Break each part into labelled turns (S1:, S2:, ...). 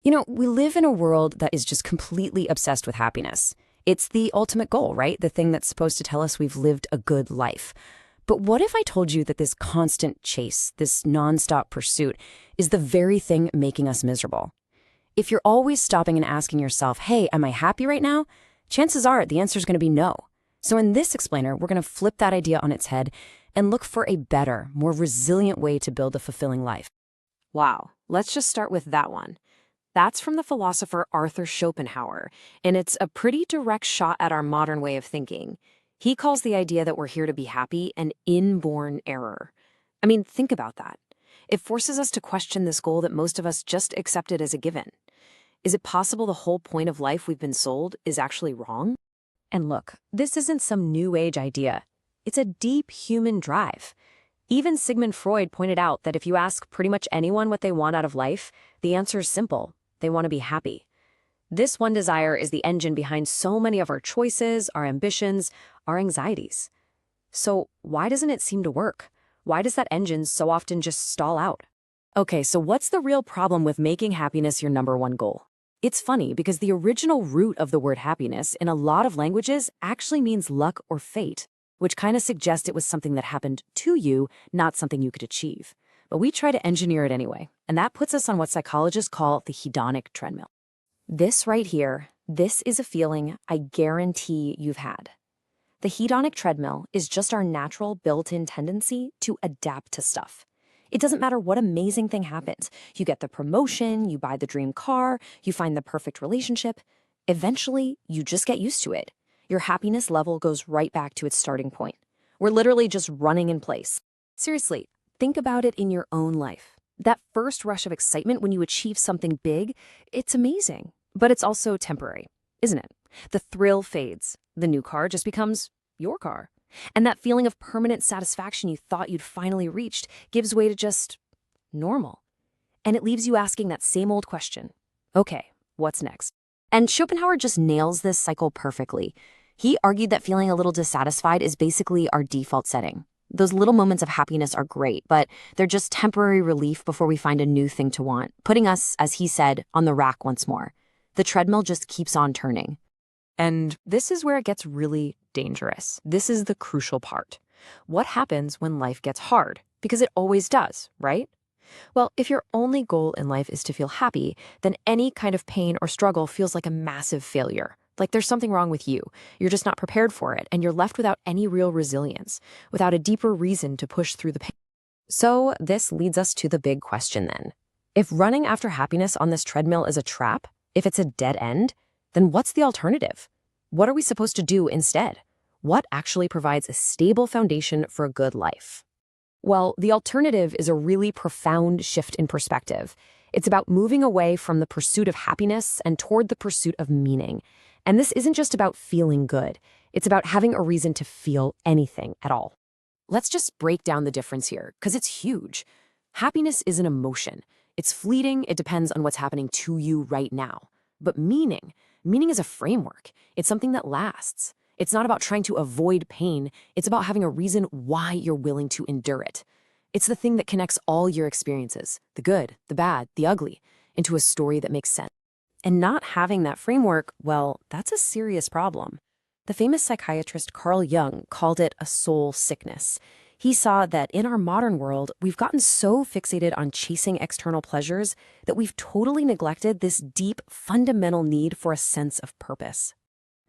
S1: We live in a world that is just completely obsessed with happiness. It's the ultimate goal, right? The thing that's supposed to tell us we've lived a good life. But what if I told you that this constant chase, this nonstop pursuit, is the very thing making us miserable? If you're always stopping and asking yourself, hey, am I happy right now? Chances are the answer is going to be no. So in this explainer, we're going to flip that idea on its head and look for a better, more resilient way to build a fulfilling life.
S2: Wow, let's just start with that one. That's from the philosopher Arthur Schopenhauer, and it's a pretty direct shot at our modern way of thinking. He calls the idea that we're here to be happy an inborn error. I mean, think about that. It forces us to question this goal that most of us just accepted as a given. Is it possible the whole point of life we've been sold is actually wrong?
S3: And look, this isn't some new age idea. It's a deep human drive. Even Sigmund Freud pointed out that if you ask pretty much anyone what they want out of life, the answer is simple. They want to be happy. This one desire is the engine behind so many of our choices, our ambitions, our anxieties. So why doesn't it seem to work? Why does that engine so often just stall out?
S1: Okay, so what's the real problem with making happiness your number one goal? It's funny because the original root of the word happiness in a lot of languages actually means luck or fate, which kind of suggests it was something that happened to you, not something you could achieve. But we try to engineer it anyway, and that puts us on what psychologists call the hedonic treadmill. This right here, this is a feeling I guarantee you've had. The hedonic treadmill is just our natural built-in tendency to adapt to stuff. It doesn't matter what amazing thing happens. You get the promotion, you buy the dream car, you find the perfect relationship. Eventually, you just get used to it. Your happiness level goes right back to its starting point. We're literally just running in place. Seriously, think about it in your own life. That first rush of excitement when you achieve something big, it's amazing. But it's also temporary, isn't it? The thrill fades. The new car just becomes your car. And that feeling of permanent satisfaction you thought you'd finally reached gives way to just normal. And it leaves you asking that same old question. Okay, what's next? And Schopenhauer just nails this cycle perfectly. He argued that feeling a little dissatisfied is basically our default setting. Those little moments of happiness are great, but they're just temporary relief before we find a new thing to want, putting us, as he said, on the rack once more. The treadmill just keeps on turning.
S2: And this is where it gets really dangerous. This is the crucial part. What happens when life gets hard? Because it always does, right? Well, if your only goal in life is to feel happy, then any kind of pain or struggle feels like a massive failure. Like there's something wrong with you. You're just not prepared for it, and you're left without any real resilience, without a deeper reason to push through the pain.
S1: So this leads us to the big question then. If running after happiness on this treadmill is a trap, if it's a dead end, then what's the alternative? What are we supposed to do instead? What actually provides a stable foundation for a good life? Well, the alternative is a really profound shift in perspective. It's about moving away from the pursuit of happiness and toward the pursuit of meaning. And this isn't just about feeling good. It's about having a reason to feel anything at all. Let's just break down the difference here, because it's huge. Happiness is an emotion. It's fleeting. It depends on what's happening to you right now. But meaning is a framework. It's something that lasts. It's not about trying to avoid pain. It's about having a reason why you're willing to endure it. It's the thing that connects all your experiences, the good, the bad, the ugly, into a story that makes sense. And not having that framework, well, that's a serious problem. The famous psychiatrist Carl Jung called it a soul sickness. He saw that in our modern world, we've gotten so fixated on chasing external pleasures that we've totally neglected this deep, fundamental need for a sense of purpose.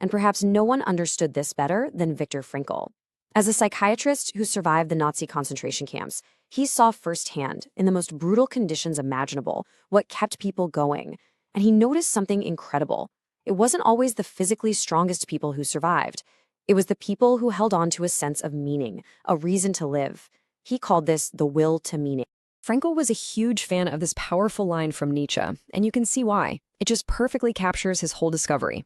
S1: And perhaps no one understood this better than Viktor Frankl. As a psychiatrist who survived the Nazi concentration camps, he saw firsthand, in the most brutal conditions imaginable, what kept people going. And he noticed something incredible. It wasn't always the physically strongest people who survived. It was the people who held on to a sense of meaning, a reason to live. He called this the will to meaning.
S3: Frankl was a huge fan of this powerful line from Nietzsche, and you can see why. It just perfectly captures his whole discovery.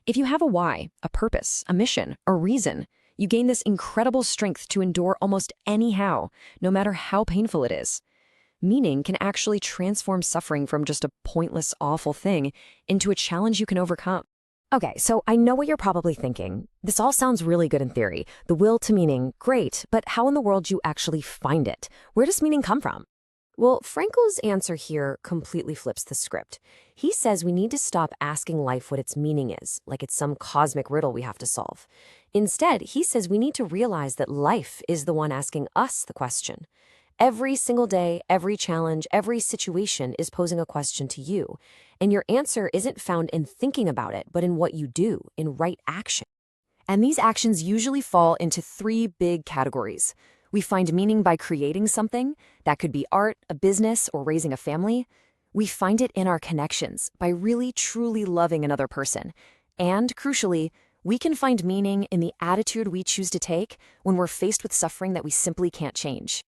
S3: If you have a why, a purpose, a mission, a reason, you gain this incredible strength to endure almost anyhow, no matter how painful it is. Meaning can actually transform suffering from just a pointless, awful thing into a challenge you can overcome.
S1: Okay, so I know what you're probably thinking. This all sounds really good in theory. The will to meaning, great, but how in the world do you actually find it? Where does meaning come from?
S2: Well, Frankl's answer here completely flips the script. He says we need to stop asking life what its meaning is, like it's some cosmic riddle we have to solve. Instead, he says we need to realize that life is the one asking us the question. Every single day, every challenge, every situation is posing a question to you, and your answer isn't found in thinking about it, but in what you do, in right action. And these actions usually fall into three big categories. We find meaning by creating something. That could be art, a business, or raising a family. We find it in our connections by really truly loving another person. And crucially, we can find meaning in the attitude we choose to take when we're faced with suffering that we simply can't change.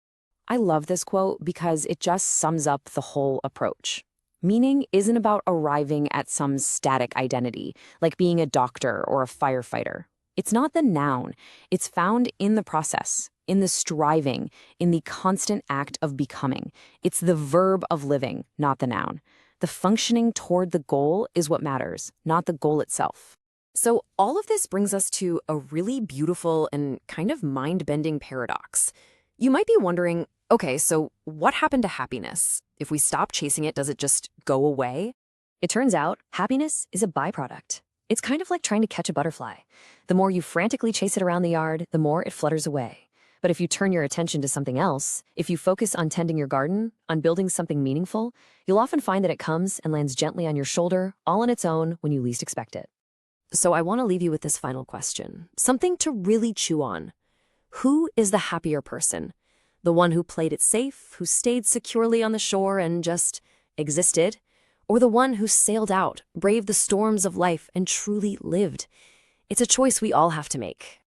S2: I love this quote because it just sums up the whole approach. Meaning isn't about arriving at some static identity, like being a doctor or a firefighter. It's not the noun. It's found in the process, in the striving, in the constant act of becoming. It's the verb of living, not the noun. The functioning toward the goal is what matters, not the goal itself. So all of this brings us to a really beautiful and kind of mind-bending paradox. You might be wondering, okay, so what happened to happiness? If we stop chasing it, does it just go away?
S3: It turns out happiness is a byproduct. It's kind of like trying to catch a butterfly. The more you frantically chase it around the yard, the more it flutters away. But if you turn your attention to something else, if you focus on tending your garden, on building something meaningful, you'll often find that it comes and lands gently on your shoulder, all on its own when you least expect it. So I want to leave you with this final question, something to really chew on. Who is the happier person? The one who played it safe, who stayed securely on the shore and just existed? Or the one who sailed out, braved the storms of life, and truly lived? It's a choice we all have to make.